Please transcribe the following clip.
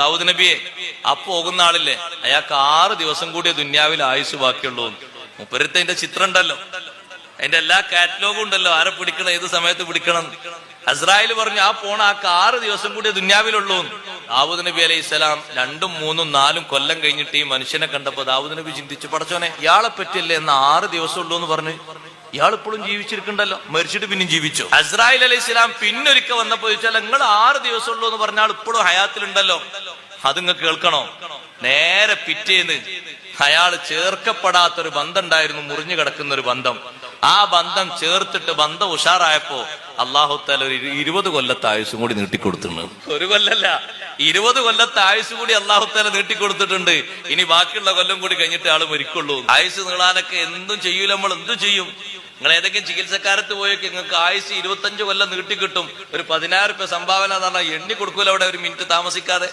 ദാവൂദ് നബിയെ ആ പോകുന്ന ആളില്ലേ, അയാൾക്ക് 6 ദിവസം കൂടിയ ദുന്യാവിൽ ആയുസ് ബാക്കിയുള്ളൂ. മുപ്പരത്തെ അതിന്റെ ചിത്രം ഉണ്ടല്ലോ, അതിന്റെ എല്ലാ കാറ്റലോഗും ഉണ്ടല്ലോ, ആരെ പിടിക്കണം, ഏത് സമയത്ത് പിടിക്കണം. അസ്രായേൽ പറഞ്ഞു ആ പോണ ആൾക്ക് 6 ദിവസം കൂടിയ ദുന്യാവിലുള്ളൂ. ദാവൂദ് നബി അലൈഹി സ്വലാം 2, 3, 4 കൊല്ലം കഴിഞ്ഞിട്ട് ഈ മനുഷ്യനെ കണ്ടപ്പോ ദാവൂദ് നബി ചിന്തിച്ചു, പടച്ചോനെ ഇയാളെ പറ്റിയല്ലേ എന്ന് 6 ദിവസം ഉള്ളൂ എന്ന് പറഞ്ഞു. ഇയാൾ ഇപ്പോഴും ജീവിച്ചിരിക്കണ്ടല്ലോ, മരിച്ചിട്ട് പിന്നെയും ജീവിച്ചു. അസ്രായേൽ അലൈഹി സ്വലാം പിന്നൊരിക്കൽ വന്നപ്പോ ചോദിച്ചാൽ നിങ്ങൾ 6 ദിവസം ഉള്ളൂ എന്ന് പറഞ്ഞാൽ ഇപ്പോഴും ഹയാത്തിലുണ്ടല്ലോ, അത് നിങ്ങൾ കേൾക്കണോ? നേരെ പിറ്റേന്ന് അയാള് ചേർക്കപ്പെടാത്തൊരു ബന്ധം ഉണ്ടായിരുന്നു, മുറിഞ്ഞു കിടക്കുന്ന ഒരു ബന്ധം. ആ ബന്ധം ചേർത്തിട്ട് ബന്ധം ഉഷാറായപ്പോ അള്ളാഹു തആല ഒരു 20 കൊല്ലത്തെ ആയുസ്സും കൂടി നീട്ടിക്കൊടുത്തിട്ടുണ്ട്. 1 കൊല്ലല്ല, 20 കൊല്ലത്തെ ആയുസ് കൂടി അള്ളാഹു തആല നീട്ടിക്കൊടുത്തിട്ടുണ്ട്. ഇനി ബാക്കിയുള്ള കൊല്ലം കൂടി കഴിഞ്ഞിട്ട് ആള് മരിക്കുള്ളൂ. ആയുസ് നീളാനൊക്കെ എന്തും ചെയ്യൂല, നമ്മൾ എന്തും ചെയ്യും. നിങ്ങൾ ഏതെങ്കിലും ചികിത്സക്കാരത്ത് പോയൊക്കെ നിങ്ങൾക്ക് ആയുസ് 25 കൊല്ലം നീട്ടിക്കിട്ടും. ഒരു 10,000 രൂപ സംഭാവന എന്ന് പറഞ്ഞാൽ എണ്ണി കൊടുക്കൂല അവിടെ, ഒരു മിനിറ്റ് താമസിക്കാതെ.